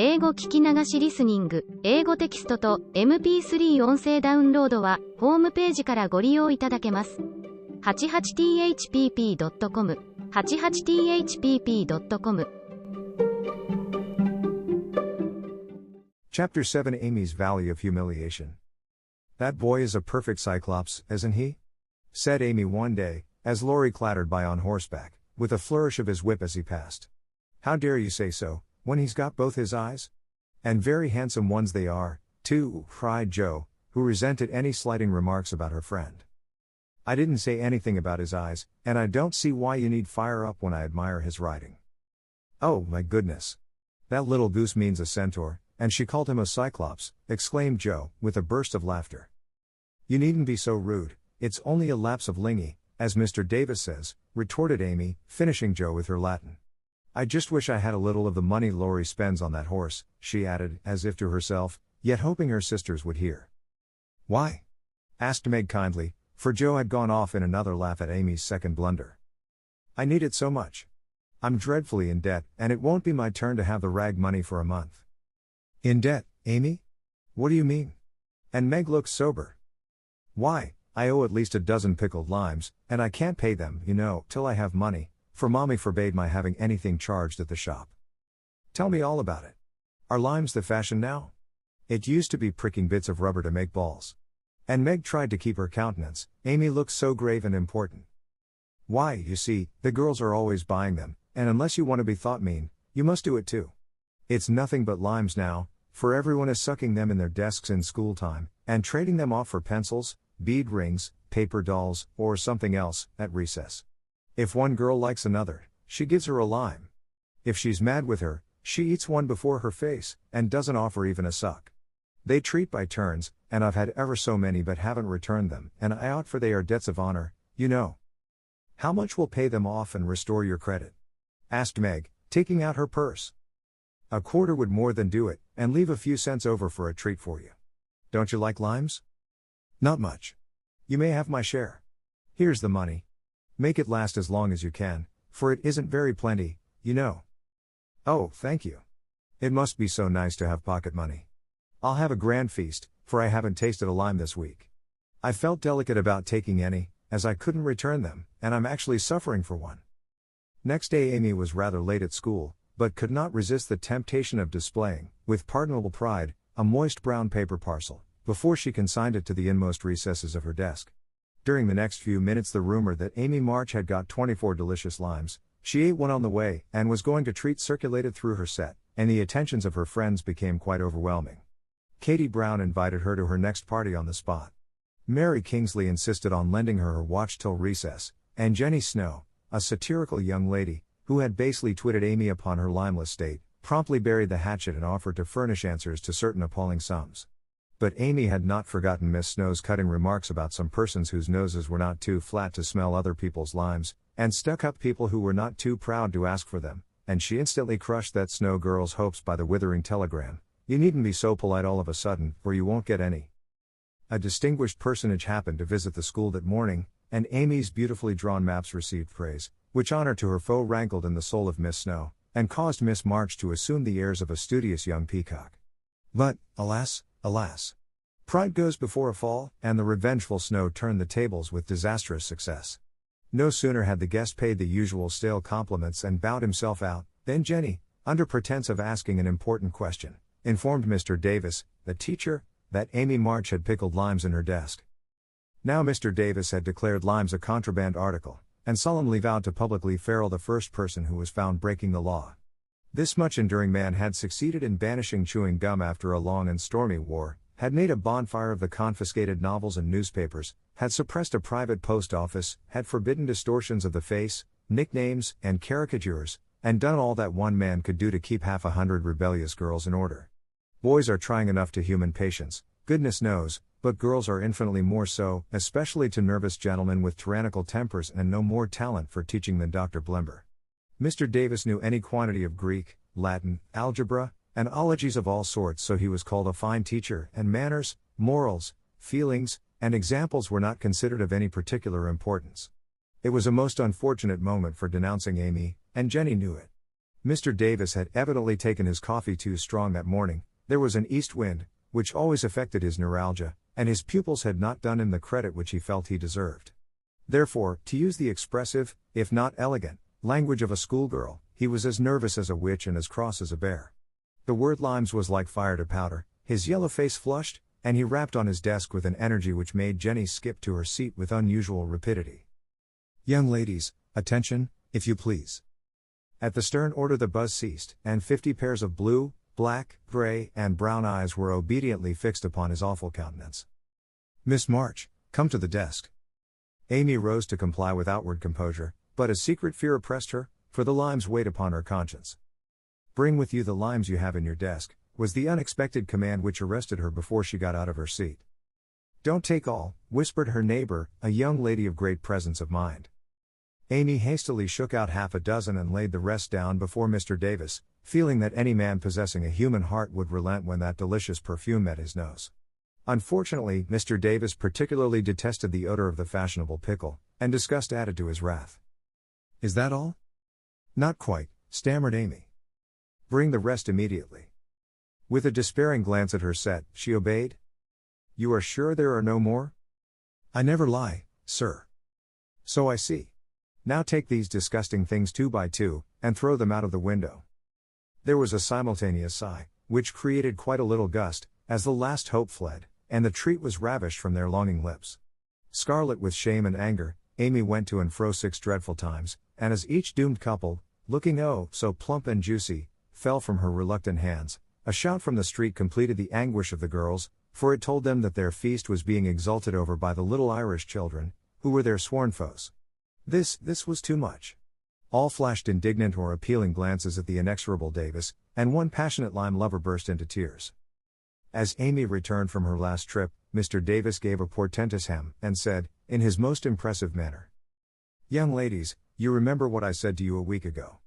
英語聞き流しリスニング、英語テキストと MP3 音声ダウンロードはホームページからご利用いただけます。88thpp.com 88thpp.com Chapter 7 Amy's Valley of Humiliation. That boy is a perfect Cyclops, isn't he? Said Amy one day, as Laurie clattered by on horseback, with a flourish of his whip as he passed. How dare you say so, when he's got both his eyes? And very handsome ones they are, too, cried Jo, who resented any slighting remarks about her friend. I didn't say anything about his eyes, and I don't see why you need fire up when I admire his riding. Oh, my goodness. That little goose means a centaur, and she called him a cyclops, exclaimed Jo, with a burst of laughter. You needn't be so rude, it's only a lapse of lingy, as Mr. Davis says, retorted Amy, finishing Jo with her Latin. I just wish I had a little of the money Laurie spends on that horse, she added, as if to herself, yet hoping her sisters would hear. Why? Asked Meg kindly, for Jo had gone off in another laugh at Amy's second blunder. I need it so much. I'm dreadfully in debt, and it won't be my turn to have the rag money for a month. In debt, Amy? What do you mean? And Meg looked sober. Why, I owe at least a dozen pickled limes, and I can't pay them, till I have money, for Mommy forbade my having anything charged at the shop. Tell me all about it. Are limes the fashion now? It used to be pricking bits of rubber to make balls. And Meg tried to keep her countenance. Amy looked so grave and important. Why, you see, the girls are always buying them, and unless you want to be thought mean, you must do it too. It's nothing but limes now, for everyone is sucking them in their desks in school time, and trading them off for pencils, bead rings, paper dolls, or something else, at recess. If one girl likes another, she gives her a lime. If she's mad with her, she eats one before her face, and doesn't offer even a suck. They treat by turns, and I've had ever so many but haven't returned them, and I ought, for they are debts of honor, How much will pay them off and restore your credit? Asked Meg, taking out her purse. A quarter would more than do it, and leave a few cents over for a treat for you. Don't you like limes? Not much. You may have my share. Here's the money. Make it last as long as you can, for it isn't very plenty, Oh, thank you. It must be so nice to have pocket money. I'll have a grand feast, for I haven't tasted a lime this week. I felt delicate about taking any, as I couldn't return them, and I'm actually suffering for one. Next day Amy was rather late at school, but could not resist the temptation of displaying, with pardonable pride, a moist brown paper parcel, before she consigned it to the inmost recesses of her desk. During the next few minutes the rumor that Amy March had got 24 delicious limes, she ate one on the way, and was going to treat circulated through her set, and the attentions of her friends became quite overwhelming. Katie Brown invited her to her next party on the spot. Mary Kingsley insisted on lending her watch till recess, and Jenny Snow, a satirical young lady, who had basely twitted Amy upon her limeless state, promptly buried the hatchet and offered to furnish answers to certain appalling sums. But Amy had not forgotten Miss Snow's cutting remarks about some persons whose noses were not too flat to smell other people's limes, and stuck-up people who were not too proud to ask for them, and she instantly crushed that Snow girl's hopes by the withering telegram, "You needn't be so polite all of a sudden, or you won't get any." A distinguished personage happened to visit the school that morning, and Amy's beautifully drawn maps received praise, which honor to her foe rankled in the soul of Miss Snow, and caused Miss March to assume the airs of a studious young peacock. But, alas, alas! Pride goes before a fall, and the revengeful Snow turned the tables with disastrous success. No sooner had the guest paid the usual stale compliments and bowed himself out, than Jenny, under pretense of asking an important question, informed Mr. Davis, the teacher, that Amy March had pickled limes in her desk. Now Mr. Davis had declared limes a contraband article, and solemnly vowed to publicly ferule the first person who was found breaking the law. This much enduring man had succeeded in banishing chewing gum after a long and stormy war, had made a bonfire of the confiscated novels and newspapers, had suppressed a private post office, had forbidden distortions of the face, nicknames, and caricatures, and done all that one man could do to keep 100 rebellious girls in order. Boys are trying enough to human patience, goodness knows, but girls are infinitely more so, especially to nervous gentlemen with tyrannical tempers and no more talent for teaching than Dr. Blimber. Mr. Davis knew any quantity of Greek, Latin, algebra, and ologies of all sorts, so he was called a fine teacher, and manners, morals, feelings, and examples were not considered of any particular importance. It was a most unfortunate moment for denouncing Amy, and Jenny knew it. Mr. Davis had evidently taken his coffee too strong that morning. There was an east wind, which always affected his neuralgia, and his pupils had not done him the credit which he felt he deserved. Therefore, to use the expressive, if not elegant, language of a schoolgirl, he was as nervous as a witch and as cross as a bear. The word limes was like fire to powder, his yellow face flushed, and he rapped on his desk with an energy which made Jenny skip to her seat with unusual rapidity. "Young ladies, attention, if you please." At the stern order the buzz ceased, and 50 pairs of blue, black, gray, and brown eyes were obediently fixed upon his awful countenance. "Miss March, come to the desk." Amy rose to comply with outward composure, but a secret fear oppressed her, for the limes weighed upon her conscience. "Bring with you the limes you have in your desk," was the unexpected command which arrested her before she got out of her seat. "Don't take all," whispered her neighbor, a young lady of great presence of mind. Amy hastily shook out half a dozen and laid the rest down before Mr. Davis, feeling that any man possessing a human heart would relent when that delicious perfume met his nose. Unfortunately, Mr. Davis particularly detested the odor of the fashionable pickle, and disgust added to his wrath. "Is that all?" "Not quite," stammered Amy. "Bring the rest immediately." With a despairing glance at her set, she obeyed. "You are sure there are no more?" "I never lie, sir." "So I see. Now take these disgusting things 2 by 2, and throw them out of the window." There was a simultaneous sigh, which created quite a little gust, as the last hope fled, and the treat was ravished from their longing lips. Scarlet with shame and anger, Amy went to and fro 6 dreadful times, and as each doomed couple, looking oh, so plump and juicy, fell from her reluctant hands, a shout from the street completed the anguish of the girls, for it told them that their feast was being exulted over by the little Irish children, who were their sworn foes. This was too much. All flashed indignant or appealing glances at the inexorable Davis, and one passionate lime lover burst into tears. As Amy returned from her last trip, Mr. Davis gave a portentous hem, and said, in his most impressive manner, "Young ladies, you remember what I said to you a week ago.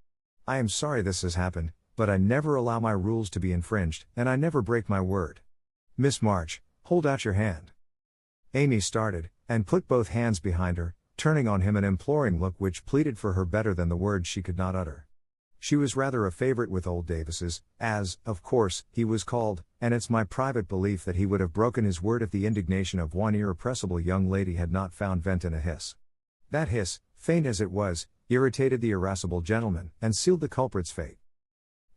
I am sorry this has happened, but I never allow my rules to be infringed, and I never break my word. Miss March, hold out your hand." Amy started, and put both hands behind her, turning on him an imploring look which pleaded for her better than the words she could not utter. She was rather a favorite with old Davises, as, of course, he was called, and it's my private belief that he would have broken his word if the indignation of one irrepressible young lady had not found vent in a hiss. That hiss, faint as it was, irritated the irascible gentleman, and sealed the culprit's fate.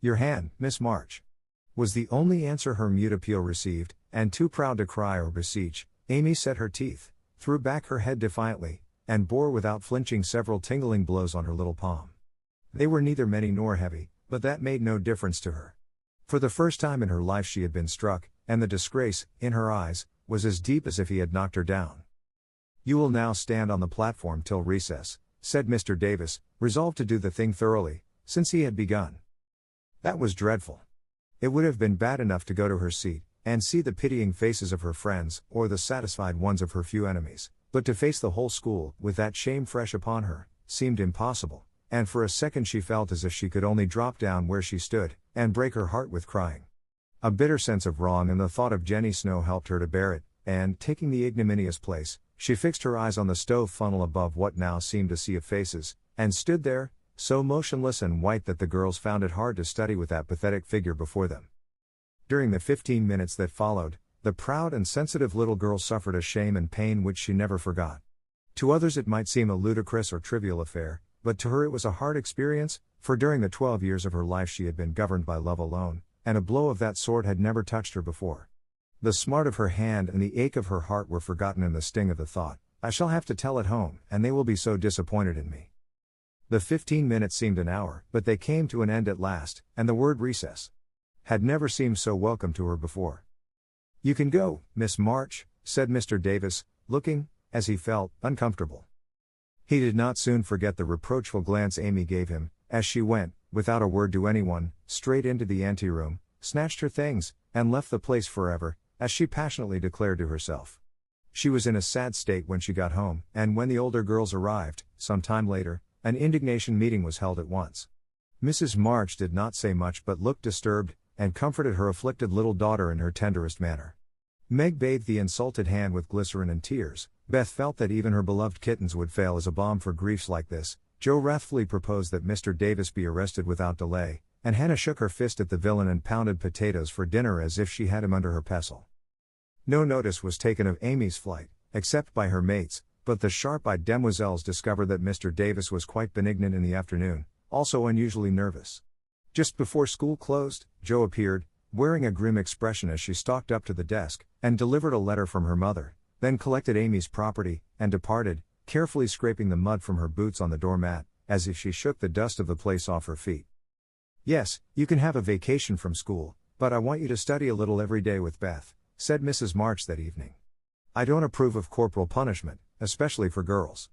"Your hand, Miss March," was the only answer her mute appeal received, and too proud to cry or beseech, Amy set her teeth, threw back her head defiantly, and bore without flinching several tingling blows on her little palm. They were neither many nor heavy, but that made no difference to her. For the first time in her life she had been struck, and the disgrace, in her eyes, was as deep as if he had knocked her down. "You will now stand on the platform till recess," said Mr. Davis, resolved to do the thing thoroughly, since he had begun. That was dreadful. It would have been bad enough to go to her seat, and see the pitying faces of her friends, or the satisfied ones of her few enemies, but to face the whole school, with that shame fresh upon her, seemed impossible, and for a second she felt as if she could only drop down where she stood, and break her heart with crying. A bitter sense of wrong and the thought of Jenny Snow helped her to bear it, and, taking the ignominious place, she fixed her eyes on the stove funnel above what now seemed a sea of faces, and stood there, so motionless and white that the girls found it hard to study with that pathetic figure before them. During the 15 minutes that followed, the proud and sensitive little girl suffered a shame and pain which she never forgot. To others it might seem a ludicrous or trivial affair, but to her it was a hard experience, for during the 12 years of her life she had been governed by love alone, and a blow of that sort had never touched her before. The smart of her hand and the ache of her heart were forgotten in the sting of the thought, "I shall have to tell at home, and they will be so disappointed in me." The 15 minutes seemed an hour, but they came to an end at last, and the word recess had never seemed so welcome to her before. "You can go, Miss March," said Mr. Davis, looking, as he felt, uncomfortable. He did not soon forget the reproachful glance Amy gave him, as she went, without a word to anyone, straight into the anteroom, snatched her things, and left the place forever, as she passionately declared to herself. She was in a sad state when she got home, and when the older girls arrived, some time later, an indignation meeting was held at once. Mrs. March did not say much but looked disturbed, and comforted her afflicted little daughter in her tenderest manner. Meg bathed the insulted hand with glycerin and tears. Beth felt that even her beloved kittens would fail as a balm for griefs like this. Joe wrathfully proposed that Mr. Davis be arrested without delay, and Hannah shook her fist at the villain and pounded potatoes for dinner as if she had him under her pestle. No notice was taken of Amy's flight, except by her mates, but the sharp-eyed demoiselles discovered that Mr. Davis was quite benignant in the afternoon, also unusually nervous. Just before school closed, Joe appeared, wearing a grim expression as she stalked up to the desk, and delivered a letter from her mother, then collected Amy's property, and departed, carefully scraping the mud from her boots on the doormat, as if she shook the dust of the place off her feet. "Yes, you can have a vacation from school, but I want you to study a little every day with Beth," said Mrs. March that evening. "I don't approve of corporal punishment, especially for girls.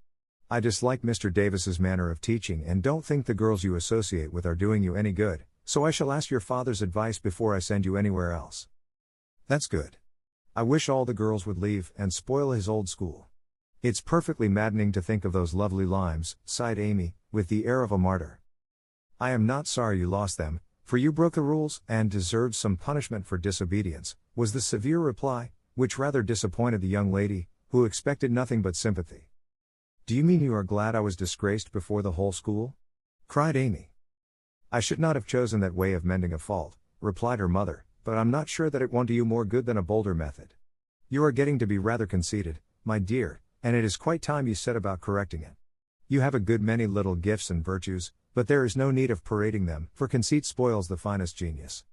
I dislike Mr. Davis's manner of teaching and don't think the girls you associate with are doing you any good, so I shall ask your father's advice before I send you anywhere else." "That's good. I wish all the girls would leave and spoil his old school. It's perfectly maddening to think of those lovely limes," sighed Amy, with the air of a martyr. "I am not sorry you lost them, for you broke the rules and deserved some punishment for disobedience," was the severe reply, which rather disappointed the young lady, who expected nothing but sympathy. "Do you mean you are glad I was disgraced before the whole school?" cried Amy. "I should not have chosen that way of mending a fault," replied her mother, "but I'm not sure that it won't do you more good than a bolder method. You are getting to be rather conceited, my dear, and it is quite time you set about correcting it. You have a good many little gifts and virtues, but there is no need of parading them, for conceit spoils the finest genius.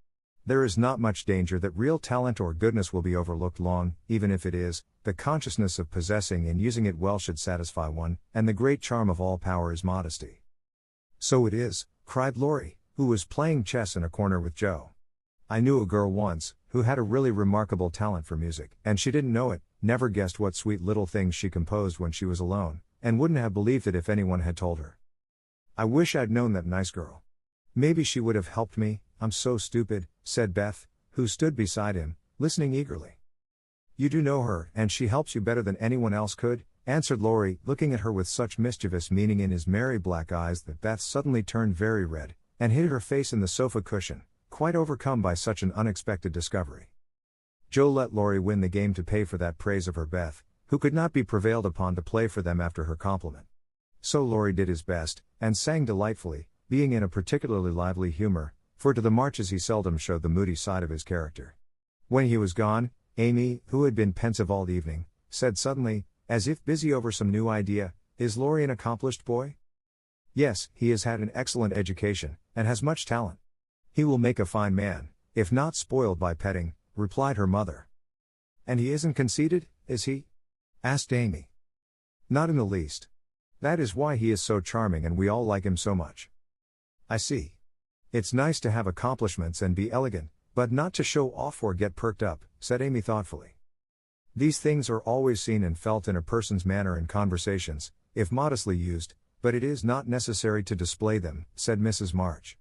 There is not much danger that real talent or goodness will be overlooked long, even if it is, the consciousness of possessing and using it well should satisfy one, and the great charm of all power is modesty." "So it is," cried Laurie, who was playing chess in a corner with Joe. "I knew a girl once, who had a really remarkable talent for music, and she didn't know it, never guessed what sweet little things she composed when she was alone, and wouldn't have believed it if anyone had told her. I wish I'd known that nice girl. Maybe she would have helped me, I'm so stupid," said Beth, who stood beside him, listening eagerly. "You do know her, and she helps you better than anyone else could," answered Laurie, looking at her with such mischievous meaning in his merry black eyes that Beth suddenly turned very red, and hid her face in the sofa cushion, quite overcome by such an unexpected discovery. Joe let Laurie win the game to pay for that praise of her Beth, who could not be prevailed upon to play for them after her compliment. So Laurie did his best, and sang delightfully, being in a particularly lively humor, for to the Marches he seldom showed the moody side of his character. When he was gone, Amy, who had been pensive all evening, said suddenly, as if busy over some new idea, "Is Laurie an accomplished boy?" "Yes, he has had an excellent education, and has much talent. He will make a fine man, if not spoiled by petting," replied her mother. "And he isn't conceited, is he?" asked Amy. "Not in the least. That is why he is so charming and we all like him so much." "I see. It's nice to have accomplishments and be elegant, but not to show off or get perked up," said Amy thoughtfully. "These things are always seen and felt in a person's manner and conversations, if modestly used, but it is not necessary to display them," said Mrs. March.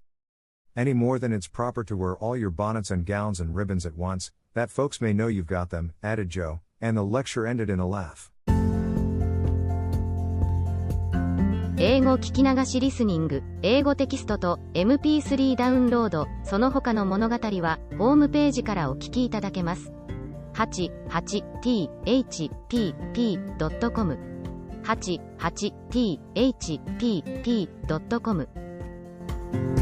"Any more than it's proper to wear all your bonnets and gowns and ribbons at once, that folks may know you've got them," added Joe, and the lecture ended in a laugh. 英語聞き流しリスニング、英語テキストと MP3 ダウンロード、その他の物語はホームページからお聞きいただけます。88thpp.com 88thpp.com